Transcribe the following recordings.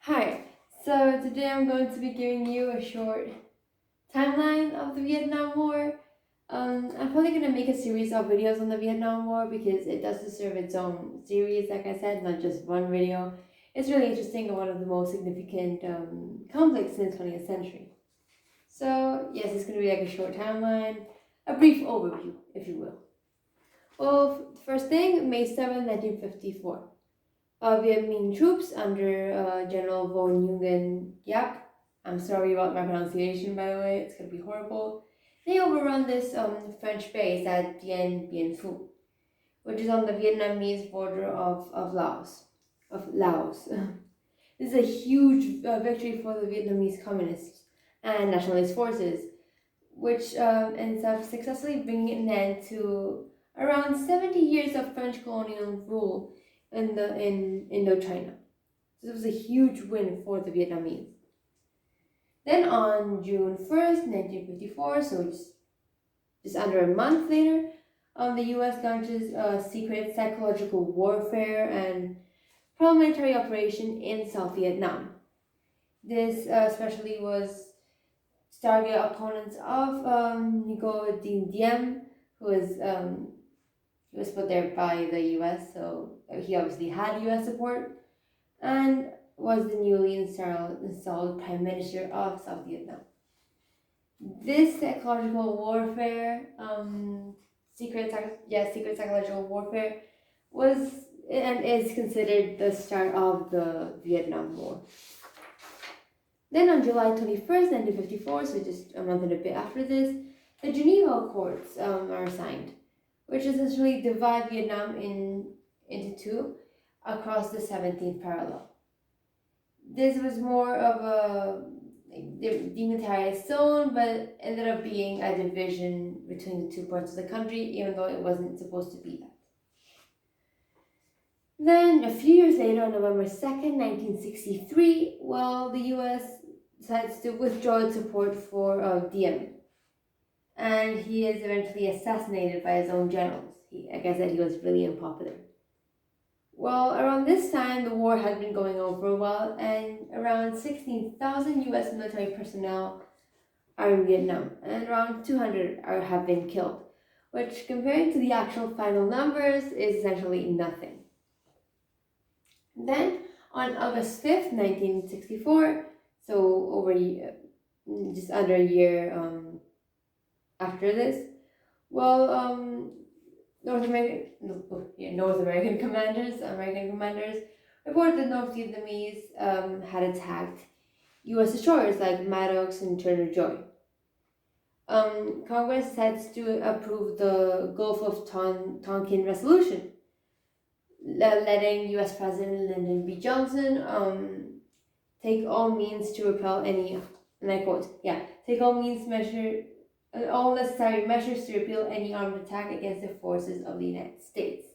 Hi, so today I'm going to be giving you a short timeline of the Vietnam War. I'm probably going to make a series of videos on the Vietnam War because it does deserve its own series, like I said, not just one video. It's really interesting and one of the most significant conflicts in the 20th century. So, yes, it's going to be like a short timeline, a brief overview, if you will. Well, first thing, May 7, 1954. Vietnamese troops under General von Nguyen Giap. I'm sorry about my pronunciation, by the way. It's gonna be horrible. They overrun this French base at Dien Bien Phu, which is on the Vietnamese border of Laos. This is a huge victory for the Vietnamese communists and nationalist forces, which ends up successfully bringing an end to around 70 years of French colonial rule in Indochina. So it was a huge win for the Vietnamese. Then on June 1st, 1954, so just under a month later, the U.S. launches a secret psychological warfare and paramilitary operation in South Vietnam. This especially was to target opponents of Ngo Dinh Diem, who was he was put there by the U.S., so he obviously had U.S. support, and was the newly installed Prime Minister of South Vietnam. This psychological warfare, secret psychological warfare, was and is considered the start of the Vietnam War. Then on July 21st, 1954, so just a month and a bit after this, the Geneva Accords are signed, which essentially divide Vietnam into two across the 17th parallel. This was more of a demilitarized zone, but ended up being a division between the two parts of the country, even though it wasn't supposed to be that. Then, a few years later, on November 2nd, 1963, the US decides to withdraw its support for Diem, and he is eventually assassinated by his own generals. Like I said, he was really unpopular. Well, around this time, the war had been going on for a while, and around 16,000 US military personnel are in Vietnam, and around 200 have been killed, which, compared to the actual final numbers, is essentially nothing. Then, on August 5th, 1964, so just under a year after this, American commanders reported that North Vietnamese had attacked U.S. destroyers like Maddox and Turner Joy. Congress had to approve the Gulf of Tonkin Resolution, letting U.S. President Lyndon B. Johnson take all means to repel any, and I quote, take all necessary measures to repel any armed attack against the forces of the United States.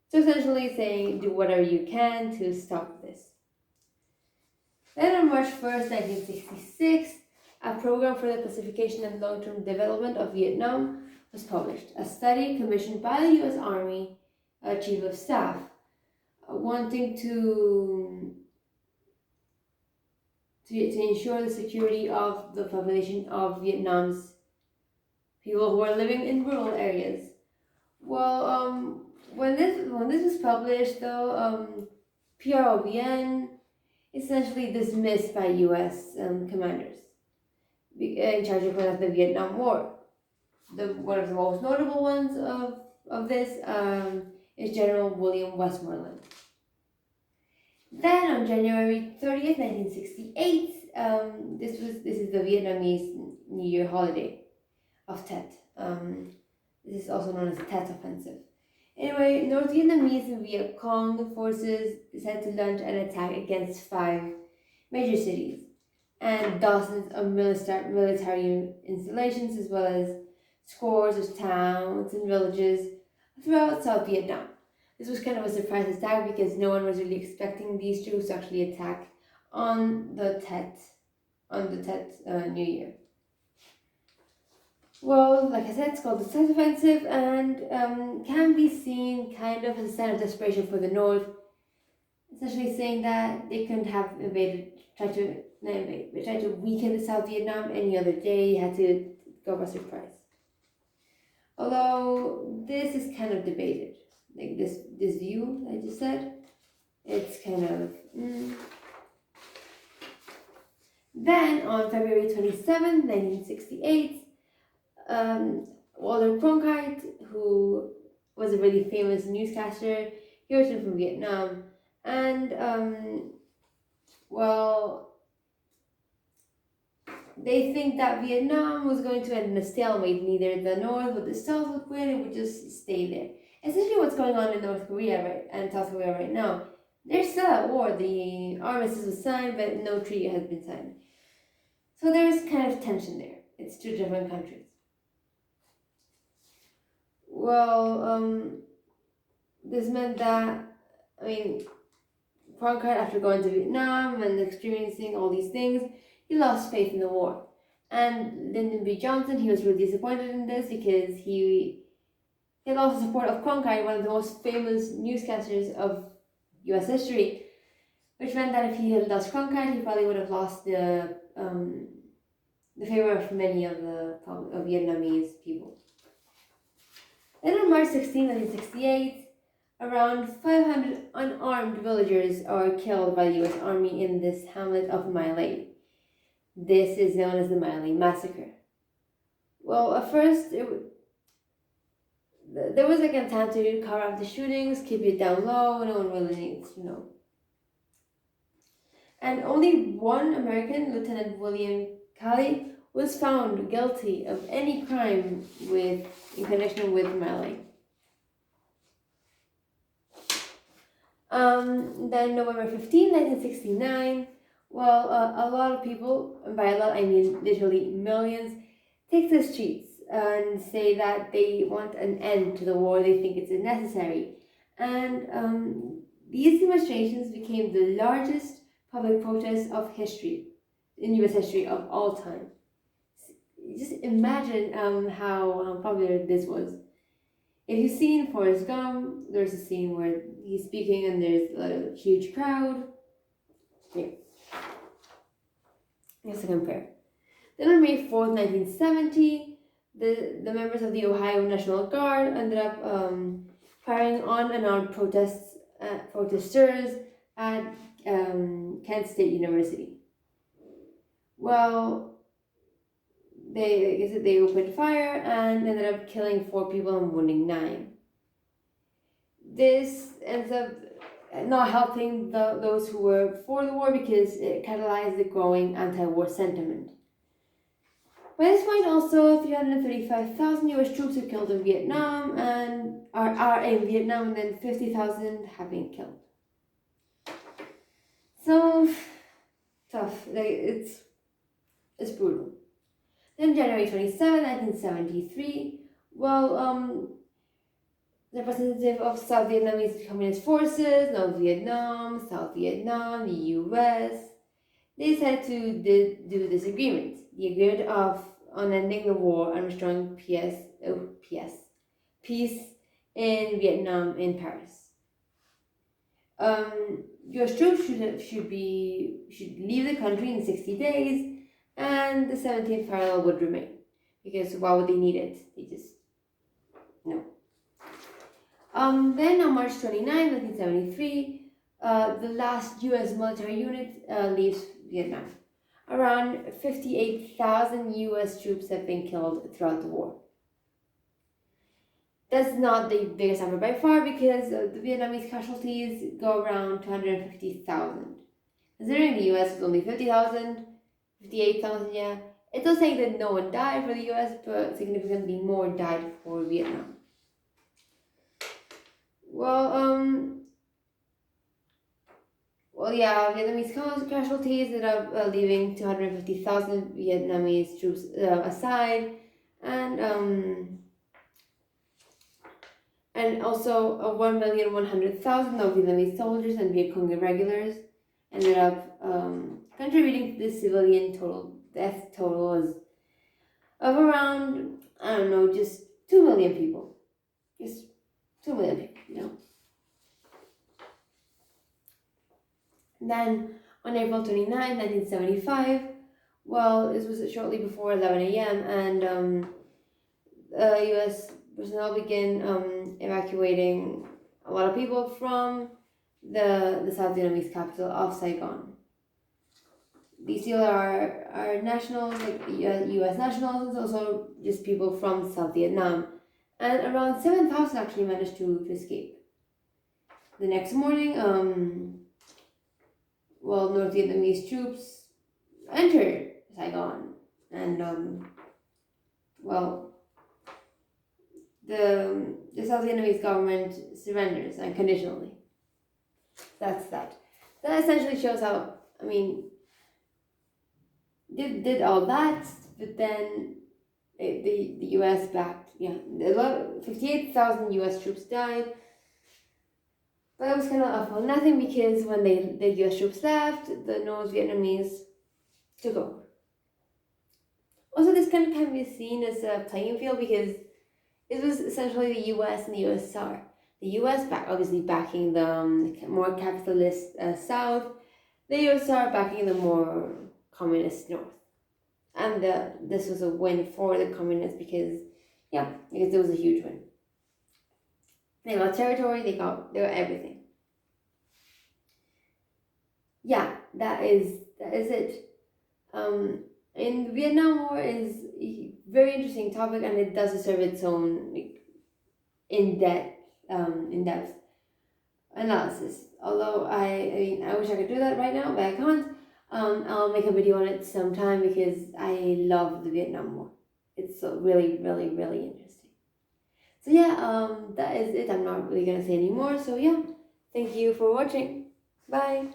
So essentially saying, do whatever you can to stop this. Then on March 1st, 1966, a program for the pacification and long-term development of Vietnam was published. A study commissioned by the U.S. Army Chief of Staff, wanting to ensure the security of the population of Vietnam's people who are living in rural areas. When this was published, though, PROBN essentially dismissed by U.S. Commanders in charge of the Vietnam War. One of the most notable ones of this is General William Westmoreland. Then on January 30th, 1968, this is the Vietnamese New Year holiday of Tet. This is also known as the Tet Offensive. Anyway, North Vietnamese and Viet Cong forces decided to launch an attack against 5 major cities and dozens of military installations, as well as scores of towns and villages throughout South Vietnam. This was kind of a surprise attack because no one was really expecting these troops to actually attack on the Tet New Year. Well, like I said, it's called the Tet Offensive, and can be seen kind of as a sign of desperation for the North, essentially saying that they couldn't have tried to not invade, but tried to weaken the South Vietnam any other day. Had to go by surprise. Although this is kind of debated, like this view I just said, it's kind of. Then on February 27, 1968, Walter Cronkite, who was a really famous newscaster, he returned from Vietnam, and they think that Vietnam was going to end in a stalemate. Neither the North or the South would win; it would just stay there. Essentially, what's going on in North Korea and South Korea right now? They're still at war. The armistice was signed, but no treaty has been signed. So there's kind of tension there. It's two different countries. This meant that, Cronkite, after going to Vietnam and experiencing all these things, he lost faith in the war. And Lyndon B. Johnson, he was really disappointed in this because he lost the support of Cronkite, one of the most famous newscasters of U.S. history, which meant that if he had lost Cronkite, he probably would have lost the favor of many of the Vietnamese people. Then on March 16, 1968, around 500 unarmed villagers are killed by the U.S. Army in this hamlet of My Lai. This is known as the Lai Massacre. Well, at first, there was like an attempt to cover up the shootings, keep it down low, no one really needs to know. And only one American, Lieutenant William Calley, was found guilty of any crime in connection with My Lai. Then November 15, 1969, a lot of people, and by a lot I mean literally millions, take to the streets and say that they want an end to the war. They think it's unnecessary. And these demonstrations became the largest public protest of history, in U.S. history of all time. Just imagine how popular this was. If you've seen Forrest Gump, there's a scene where he's speaking and there's a huge crowd. Yeah. Just to compare. Then on May 4th, 1970, the members of the Ohio National Guard ended up firing on unarmed protesters at Kent State University. They opened fire and ended up killing 4 people and wounding 9. This ends up not helping those who were for the war because it catalyzed the growing anti-war sentiment. By this point, also 335,000 U.S. troops were killed in Vietnam and are in Vietnam, and then 50,000 have been killed. So tough. It's brutal. Then January 27, 1973, the representative of South Vietnamese Communist Forces, North Vietnam, South Vietnam, the U.S., they decided to do this agreement. The agreement on ending the war and restoring peace in Vietnam in Paris. U.S. troops should leave the country in 60 days, and the 17th parallel would remain. Because why would they need it? They just no. Then on March 29, 1973, the last U.S. military unit leaves Vietnam. Around 58,000 U.S. troops have been killed throughout the war. That's not the biggest number by far because the Vietnamese casualties go around 250,000. Considering the U.S. was only 50,000, 58,000, yeah. It's not saying that no one died for the U.S., but significantly more died for Vietnam. Vietnamese casualties ended up leaving 250,000 Vietnamese troops aside, and also 1,100,000 of Vietnamese soldiers and Viet Cong irregulars ended up contributing to the civilian death total of around, just 2 million people. Just 2 million people, Then on April 29, 1975, well, this was shortly before 11 a.m., and U.S. personnel began evacuating a lot of people from the South Vietnamese capital of Saigon. These people are nationals, like U.S. nationals, and also just people from South Vietnam. And around 7,000 actually managed to escape. The next morning, North Vietnamese troops entered Saigon, and the South Vietnamese government surrenders unconditionally. That's that. That essentially shows how, I mean, did all that, but then the U.S. backed, 58,000 U.S. troops died. But it was kind of awful. Nothing, because when the U.S. troops left, the North Vietnamese took over. Also, this kind of can be seen as a playing field, because it was essentially the U.S. and the USSR. The U.S. obviously backing the more capitalist South, the USSR backing the more communist North. And this was a win for the communists, because it was a huge win. They got territory, they got everything. Yeah, that is it. In the Vietnam War is a very interesting topic, and it does deserve its own in-depth analysis. Although I wish I could do that right now, but I can't. I'll make a video on it sometime, because I love the Vietnam War. It's so really, really, really interesting. So that is it. I'm not really gonna say any more. So thank you for watching. Bye.